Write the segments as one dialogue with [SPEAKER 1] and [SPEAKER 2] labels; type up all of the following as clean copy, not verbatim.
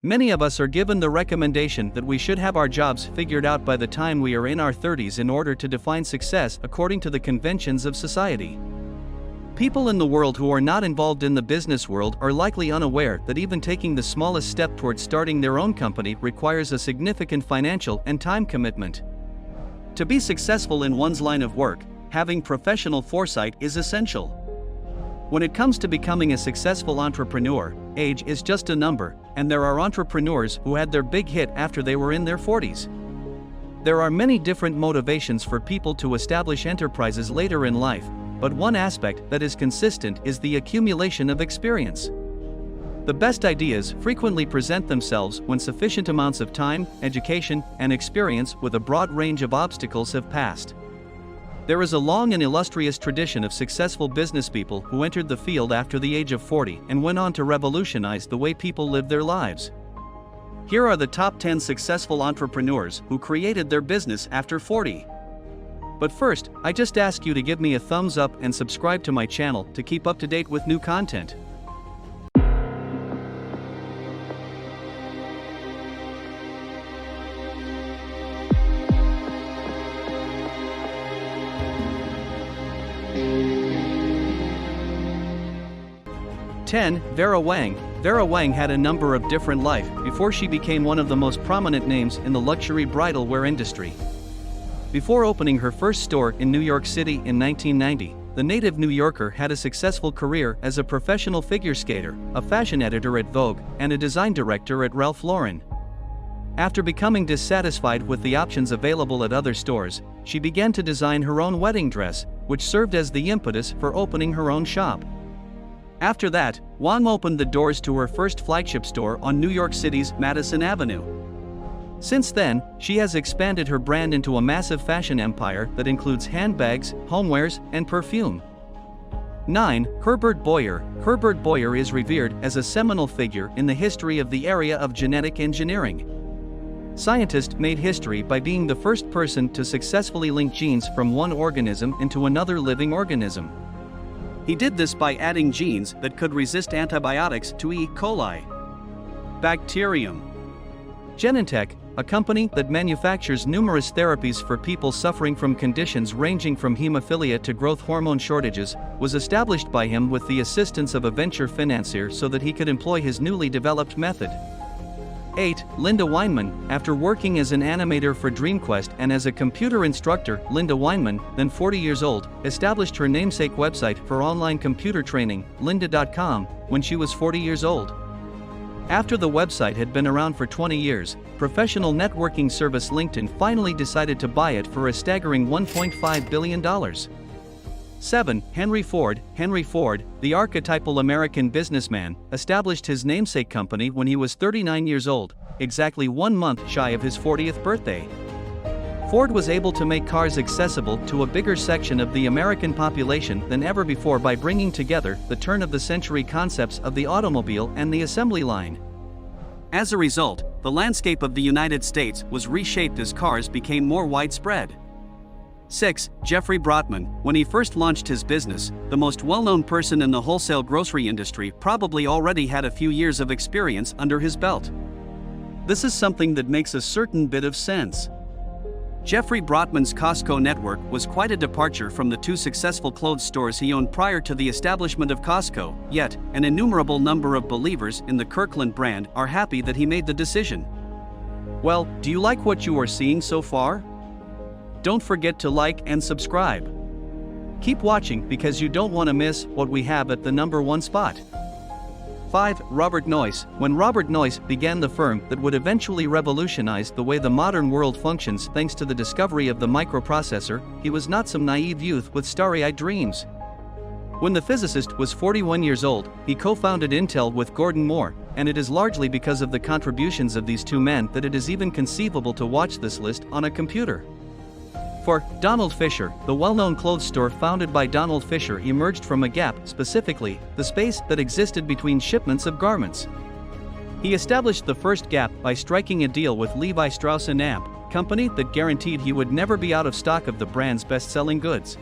[SPEAKER 1] Many of us are given the recommendation that we should have our jobs figured out by the time we are in our 30s in order to define success according to the conventions of society. People in the world who are not involved in the business world are likely unaware that even taking the smallest step towards starting their own company requires a significant financial and time commitment. To be successful in one's line of work, having professional foresight is essential. When it comes to becoming a successful entrepreneur, age is just a number, and there are entrepreneurs who had their big hit after they were in their 40s. There are many different motivations for people to establish enterprises later in life, but one aspect that is consistent is the accumulation of experience. The best ideas frequently present themselves when sufficient amounts of time, education, and experience with a broad range of obstacles have passed. There is a long and illustrious tradition of successful businesspeople who entered the field after the age of 40 and went on to revolutionize the way people live their lives. Here are the top 10 successful entrepreneurs who created their business after 40. But first, I just ask you to give me a thumbs up and subscribe to my channel to keep up to date with new content. Vera Wang. Vera Wang had a number of different lives before she became one of the most prominent names in the luxury bridal wear industry. Before opening her first store in New York City in 1990, the native New Yorker had a successful career as a professional figure skater, a fashion editor at Vogue, and a design director at Ralph Lauren. After becoming dissatisfied with the options available at other stores, she began to design her own wedding dress, which served as the impetus for opening her own shop. After that, Wang opened the doors to her first flagship store on New York City's Madison Avenue. Since then, she has expanded her brand into a massive fashion empire that includes handbags, homewares, and perfume. 9. Herbert Boyer. Herbert Boyer is revered as a seminal figure in the history of the area of genetic engineering. Scientists made history by being the first person to successfully link genes from one organism into another living organism. He did this by adding genes that could resist antibiotics to E. coli. Bacterium. Genentech, a company that manufactures numerous therapies for people suffering from conditions ranging from hemophilia to growth hormone shortages, was established by him with the assistance of a venture financier so that he could employ his newly developed method. 8. Linda Weinman. After working as an animator for DreamQuest and as a computer instructor, Linda Weinman, then 40 years old, established her namesake website for online computer training, lynda.com, when she was 40 years old. After the website had been around for 20 years, professional networking service LinkedIn finally decided to buy it for a staggering $1.5 billion. 7. Henry Ford. Henry Ford, the archetypal American businessman, established his namesake company when he was 39 years old, exactly 1 month shy of his 40th birthday. Ford was able to make cars accessible to a bigger section of the American population than ever before by bringing together the turn-of-the-century concepts of the automobile and the assembly line. As a result, the landscape of the United States was reshaped as cars became more widespread. 6. Jeffrey Brotman. When he first launched his business, the most well-known person in the wholesale grocery industry probably already had a few years of experience under his belt. This is something that makes a certain bit of sense. Jeffrey Brotman's Costco network was quite a departure from the 2 successful clothes stores he owned prior to the establishment of Costco, yet, an innumerable number of believers in the Kirkland brand are happy that he made the decision. Well, do you like what you are seeing so far? Don't forget to like and subscribe. Keep watching because you don't want to miss what we have at the number 1 spot. 5. Robert Noyce. When Robert Noyce began the firm that would eventually revolutionize the way the modern world functions thanks to the discovery of the microprocessor, he was not some naive youth with starry-eyed dreams. When the physicist was 41 years old, he co-founded Intel with Gordon Moore, and it is largely because of the contributions of these 2 men that it is even conceivable to watch this list on a computer. For Donald Fisher, the well-known clothes store founded by Donald Fisher emerged from a gap, specifically, the space that existed between shipments of garments. He established the first gap by striking a deal with Levi Strauss & Co., company that guaranteed he would never be out of stock of the brand's best-selling goods.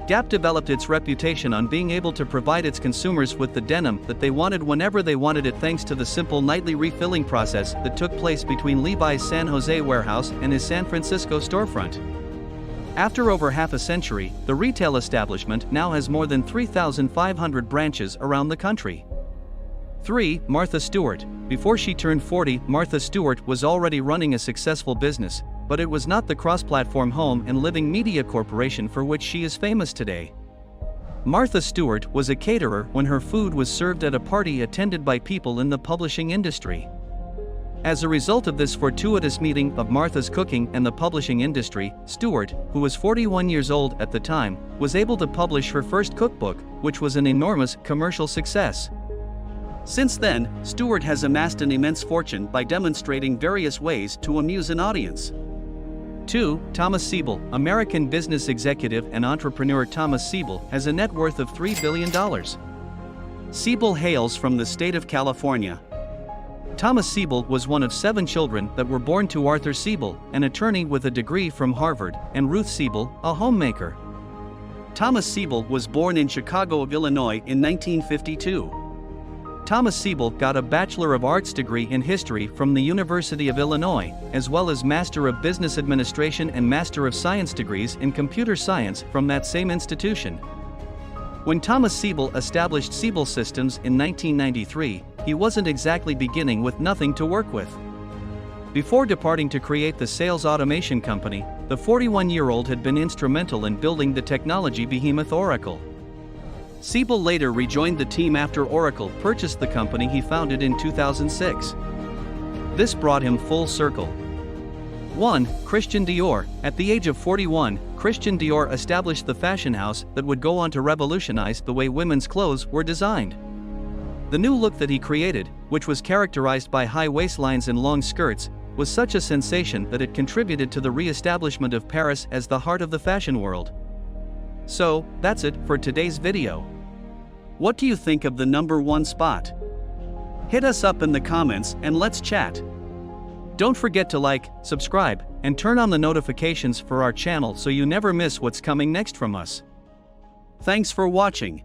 [SPEAKER 1] Gap developed its reputation on being able to provide its consumers with the denim that they wanted whenever they wanted it, thanks to the simple nightly refilling process that took place between Levi's San Jose warehouse and his San Francisco storefront. After over half a century, the retail establishment now has more than 3,500 branches around the country. 3. Martha Stewart. Before she turned 40, Martha Stewart was already running a successful business, but it was not the cross-platform home and living media corporation for which she is famous today. Martha Stewart was a caterer when her food was served at a party attended by people in the publishing industry. As a result of this fortuitous meeting of Martha's cooking and the publishing industry, Stewart, who was 41 years old at the time, was able to publish her first cookbook, which was an enormous commercial success. Since then, Stewart has amassed an immense fortune by demonstrating various ways to amuse an audience. 2. Thomas Siebel. American business executive and entrepreneur Thomas Siebel has a net worth of $3 billion. Siebel hails from the state of California. Thomas Siebel was one of 7 children that were born to Arthur Siebel, an attorney with a degree from Harvard, and Ruth Siebel, a homemaker. Thomas Siebel was born in Chicago, Illinois in 1952. Thomas Siebel got a Bachelor of Arts degree in history from the University of Illinois, as well as Master of Business Administration and Master of Science degrees in computer science from that same institution. When Thomas Siebel established Siebel Systems in 1993, he wasn't exactly beginning with nothing to work with. Before departing to create the sales automation company, the 41-year-old had been instrumental in building the technology behemoth Oracle. Siebel later rejoined the team after Oracle purchased the company he founded in 2006. This brought him full circle. 1. Christian Dior. At the age of 41, Christian Dior established the fashion house that would go on to revolutionize the way women's clothes were designed. The new look that he created, which was characterized by high waistlines and long skirts, was such a sensation that it contributed to the re-establishment of Paris as the heart of the fashion world. So, that's it for today's video. What do you think of the number 1 spot? Hit us up in the comments and let's chat. Don't forget to like, subscribe, and turn on the notifications for our channel so you never miss what's coming next from us. Thanks for watching.